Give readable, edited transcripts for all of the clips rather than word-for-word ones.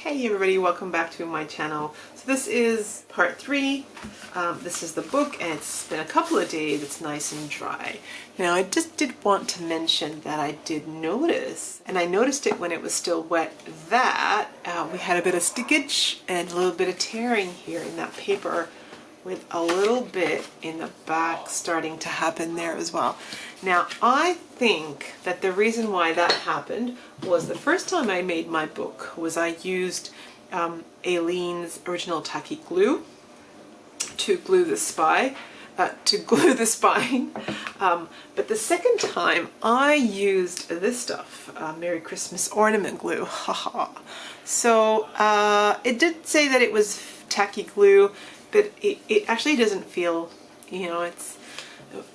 Hey everybody, welcome back to my channel. So this is part 3. This is the book and it's been a couple of days. It's nice and dry. Now I just did want to mention that I did notice, and I noticed it when it was still wet, that we had a bit of stickage and a little bit of tearing here in that paper, with a little bit in the back starting to happen there as well. Now I think that the reason why that happened was the first time I made my book was I used Aileen's original tacky glue to glue the spine. But the second time I used this stuff, Merry Christmas ornament glue. Haha. So it did say that it was tacky glue, but it actually doesn't feel, you know, it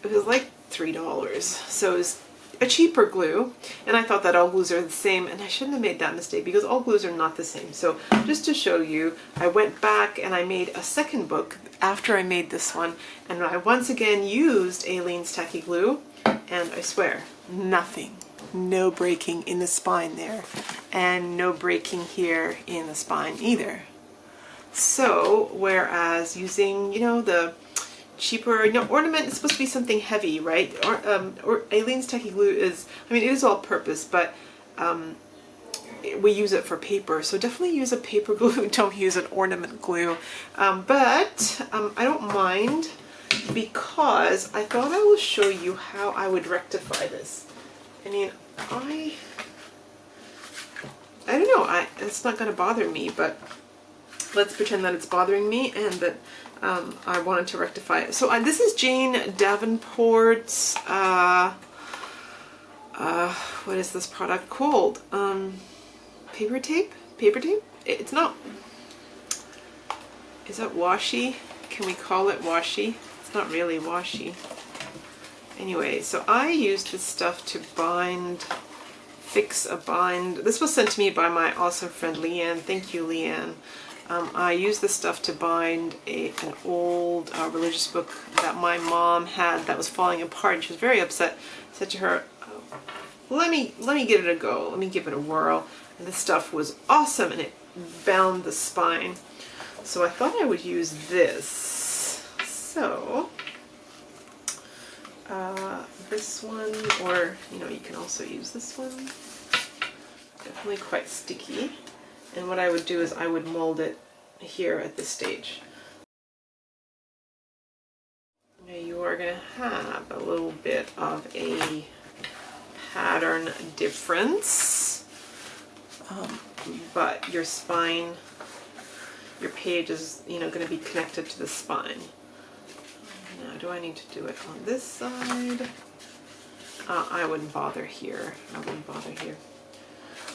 was like $3. So it was a cheaper glue, and I thought that all glues are the same, and I shouldn't have made that mistake because all glues are not the same. So just to show you, I went back and I made a second book after I made this one, and I once again used Aileen's tacky glue, and I swear, nothing. No breaking in the spine there, and no breaking here in the spine either. So, whereas using, you know, the cheaper, you know, ornament is supposed to be something heavy, right? Or Aileen's tacky glue is, I mean, it is all purpose, but we use it for paper, so definitely use a paper glue. Don't use an ornament glue. But I don't mind, because I thought I will show you how I would rectify this. I mean, I don't know, it's not going to bother me, but let's pretend that it's bothering me and that I wanted to rectify it. So this is Jane Davenport's, what is this product called? Paper tape? Paper tape? It's not, is that washi? Can we call it washi? It's not really washi. Anyway, so I used this stuff to fix a bind. This was sent to me by my awesome friend Leanne. Thank you, Leanne. I used this stuff to bind an old religious book that my mom had that was falling apart, and she was very upset. I said to her, let me give it a go, let me give it a whirl. And this stuff was awesome, and it bound the spine. So I thought I would use this. So this one, or you know, you can also use this one. Definitely quite sticky. And what I would do is I would mold it here at this stage. Now you are going to have a little bit of a pattern difference, but your spine, your page is, you know, going to be connected to the spine. Now, do I need to do it on this side? I wouldn't bother here. I wouldn't bother here.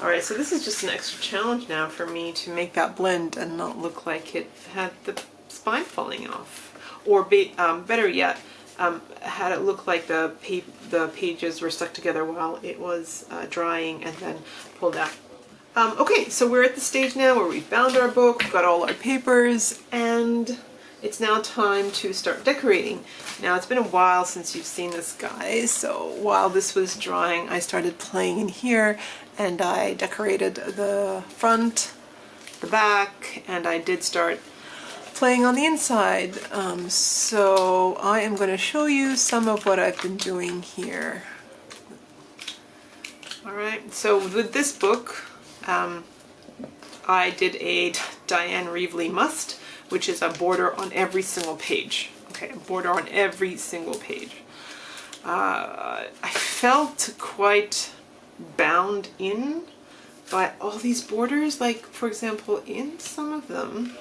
Alright, so this is just an extra challenge now for me to make that blend and not look like it had the spine falling off. Or better yet, had it look like the pages were stuck together while it was drying and then pulled out. Okay, so we're at the stage now where we've bound our book, we've got all our papers, and it's now time to start decorating. Now it's been a while since you've seen this, guys, so while this was drying I started playing in here, and I decorated the front, the back, and I did start playing on the inside. So I am going to show you some of what I've been doing here. Alright, so with this book I did a Diane Reevely must, which is a border on every single page. Okay, a border on every single page. I felt quite bound in by all these borders. Like, for example, in some of them,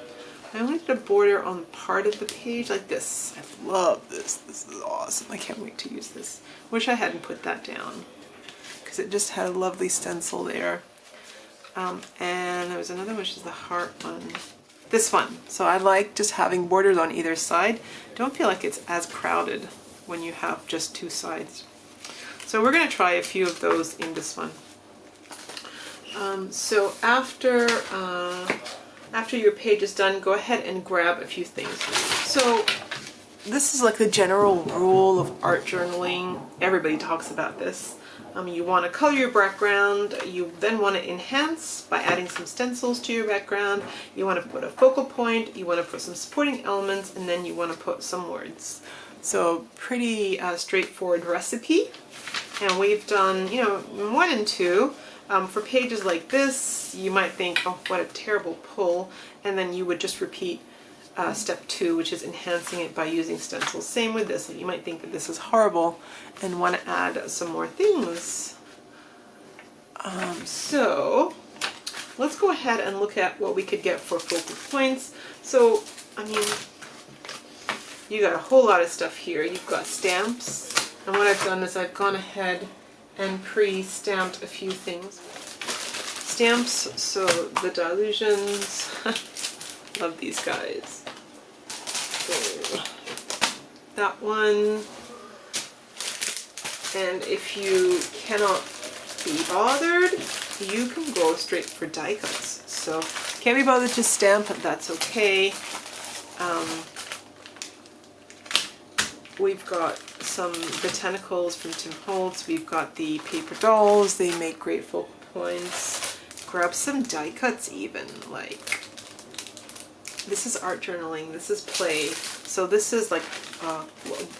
I only did a border on part of the page like this. I love this. This is awesome. I can't wait to use this. Wish I hadn't put that down, because it just had a lovely stencil there. And there was another one, which is the heart one. This one. So I like just having borders on either side. Don't feel like it's as crowded when you have just two sides. So we're going to try a few of those in this one. So after your page is done, go ahead and grab a few things. So this is like the general rule of art journaling. Everybody talks about this. You want to color your background, you then want to enhance by adding some stencils to your background, you want to put a focal point, you want to put some supporting elements, and then you want to put some words. So pretty straightforward recipe. And we've done, you know, 1 and 2. For pages like this, you might think, oh, what a terrible pull, and then you would just repeat step 2, which is enhancing it by using stencils. Same with this. You might think that this is horrible and want to add some more things. So let's go ahead and look at what we could get for focal points. So, I mean, you got a whole lot of stuff here. You've got stamps, and what I've done is I've gone ahead and pre-stamped a few things. Stamps, so the Dilutions, love these guys. So that one, and if you cannot be bothered, you can go straight for die cuts. So can't be bothered to stamp, that's okay. We've got some botanicals from Tim Holtz. We've got the paper dolls. They make great focal points. Grab some die cuts even, like this is art journaling, this is play. So this is like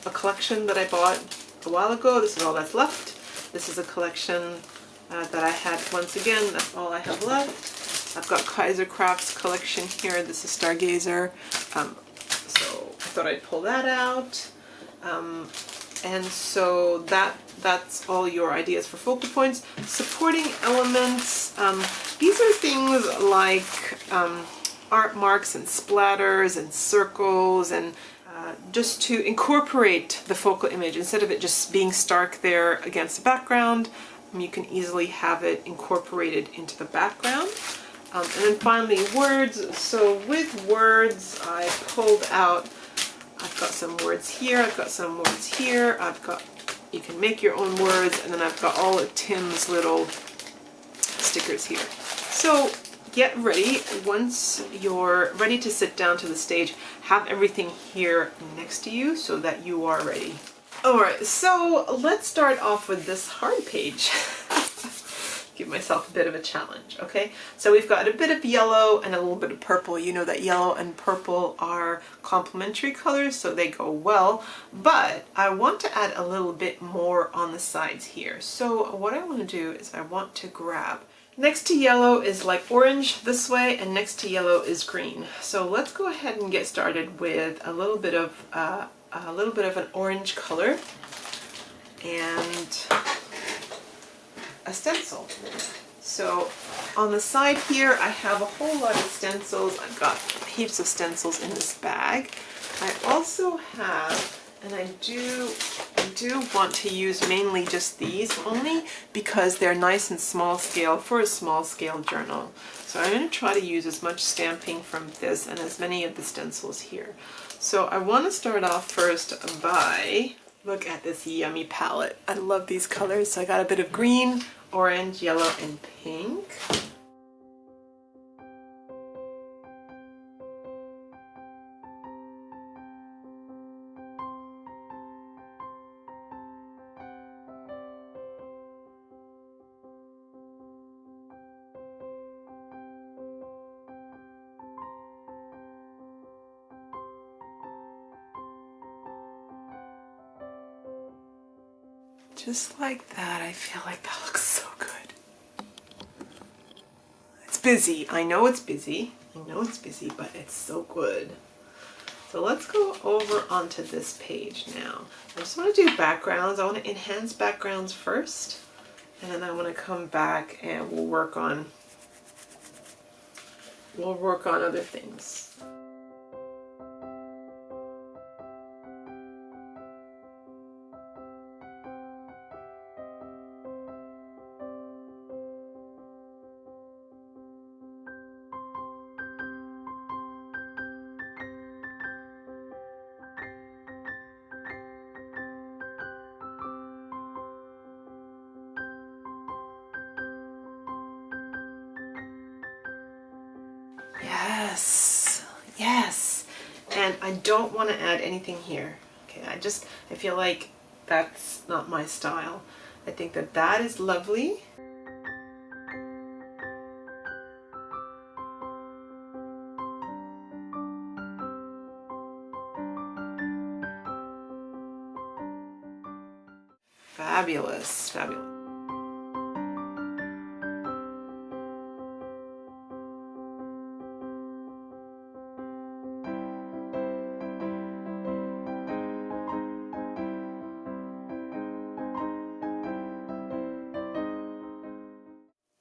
a collection that I bought a while ago. This is all that's left. This is a collection that I had once again. That's all I have left. I've got Kaiser Crafts collection here. This is Stargazer. So I thought I'd pull that out. And so that's all your ideas for focal points. Supporting elements. These are things like art marks and splatters and circles, and just to incorporate the focal image instead of it just being stark there against the background. You can easily have it incorporated into the background. And then finally words. So with words, I pulled out, I've got some words here, I've got some words here, you can make your own words, and then I've got all of Tim's little stickers here. So get ready. Once you're ready to sit down to the stage, have everything here next to you so that you are ready. Alright, so let's start off with this hard page. Give myself a bit of a challenge, okay? So we've got a bit of yellow and a little bit of purple. You know that yellow and purple are complementary colors, so they go well, but I want to add a little bit more on the sides here. So what I want to do is I want to grab, next to yellow is like orange this way, and next to yellow is green. So let's go ahead and get started with a little bit of an orange color and a stencil. So on the side here I have a whole lot of stencils. I've got heaps of stencils in this bag. I also have, and I do want to use mainly just these, only because they're nice and small scale for a small scale journal. So I'm going to try to use as much stamping from this and as many of the stencils here. So I want to start off first by, look at this yummy palette. I love these colors. So I got a bit of green, orange, yellow, and pink. Just like that. I feel like that looks so good. It's busy. I know it's busy. I know it's busy, but it's so good. So let's go over onto this page now. I just want to do backgrounds. I want to enhance backgrounds first, and then I want to come back and we'll work on other things. Yes, yes. And I don't want to add anything here. Okay, I feel like that's not my style. I think that that is lovely. Fabulous, fabulous.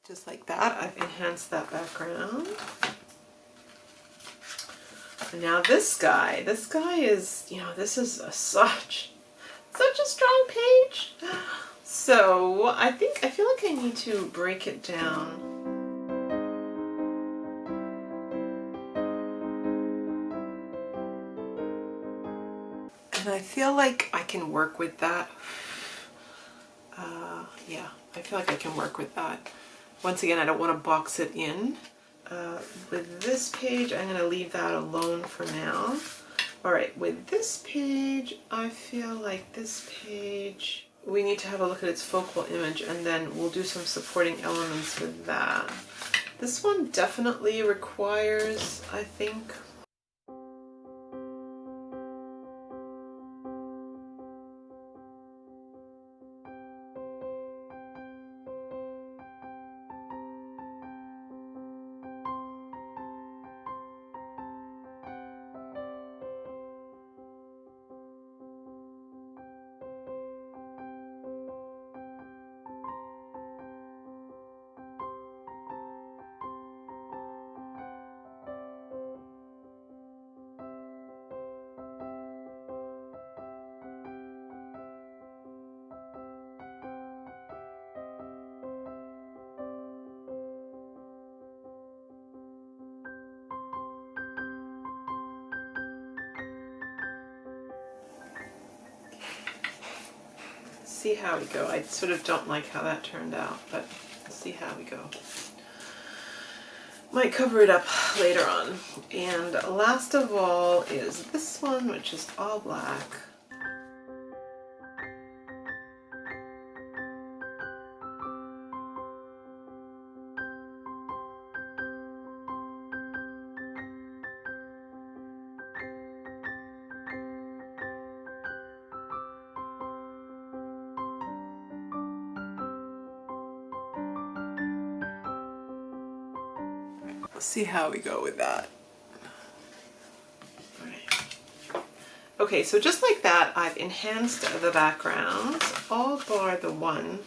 Just like that, I've enhanced that background. And now this guy is, you know, this is such a strong page. So I feel like I need to break it down. And I feel like I can work with that. Yeah, I feel like I can work with that. Once again, I don't want to box it in. With this page, I'm going to leave that alone for now. All right, with this page, I feel like this page, we need to have a look at its focal image, and then we'll do some supporting elements with that. This one definitely requires, I think, see how we go. I sort of don't like how that turned out, but let's see how we go. Might cover it up later on. And last of all is this one, which is all black. See how we go with that. Right. Okay, so just like that, I've enhanced the backgrounds, all bar the one,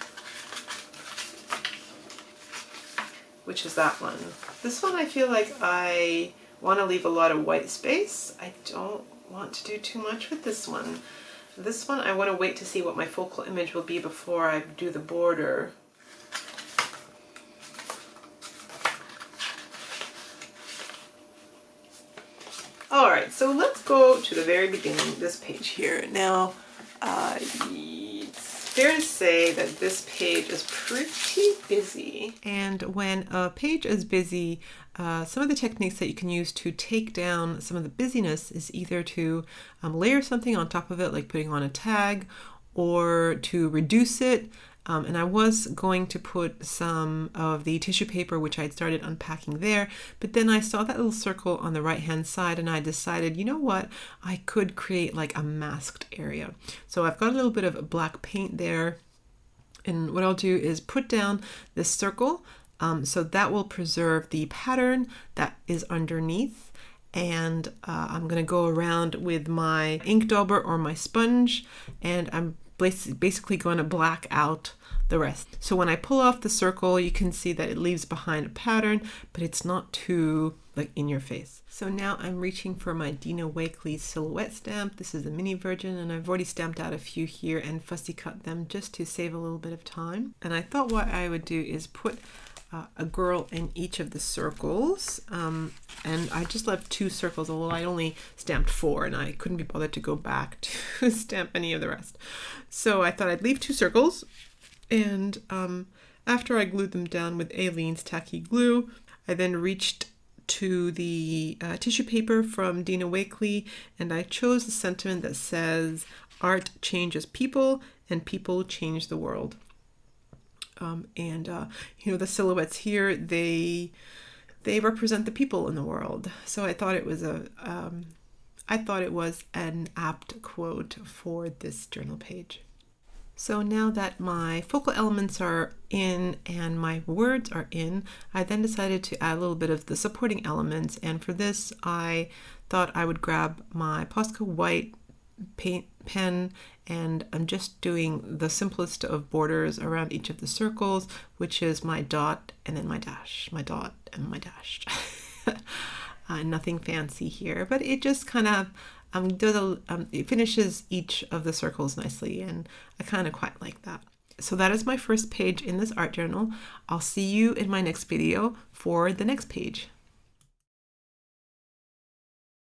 which is that one. This one I feel like I want to leave a lot of white space. I don't want to do too much with this one. This one I want to wait to see what my focal image will be before I do the border. All right, so let's go to the very beginning, this page here. Now, it's fair to say that this page is pretty busy. And when a page is busy, some of the techniques that you can use to take down some of the busyness is either to layer something on top of it, like putting on a tag, or to reduce it. And I was going to put some of the tissue paper, which I'd started unpacking there, but then I saw that little circle on the right hand side and I decided, you know what, I could create like a masked area. So I've got a little bit of black paint there, and what I'll do is put down this circle, so that will preserve the pattern that is underneath. And I'm going to go around with my ink dauber or my sponge, and I'm basically going to black out the rest. So when I pull off the circle, you can see that it leaves behind a pattern, but it's not too like in your face. So now I'm reaching for my Dino Wakeley silhouette stamp. This is the mini version, and I've already stamped out a few here and fussy cut them just to save a little bit of time. And I thought what I would do is put a girl in each of the circles, and I just left 2 circles, although I only stamped 4 and I couldn't be bothered to go back to stamp any of the rest. So I thought I'd leave 2 circles, and after I glued them down with Aleene's tacky glue, I then reached to the tissue paper from Dino Wakeley, and I chose the sentiment that says, "Art changes people and people change the world." You know, the silhouettes here, they represent the people in the world. So I thought it was an apt quote for this journal page. So now that my focal elements are in and my words are in, I then decided to add a little bit of the supporting elements. And for this, I thought I would grab my Posca white paint pen, and I'm just doing the simplest of borders around each of the circles, which is my dot and then my dash, my dot and my dash. Nothing fancy here, but it just kind of it finishes each of the circles nicely, and I kind of quite like that. So that is my first page in this art journal. I'll see you in my next video for the next page.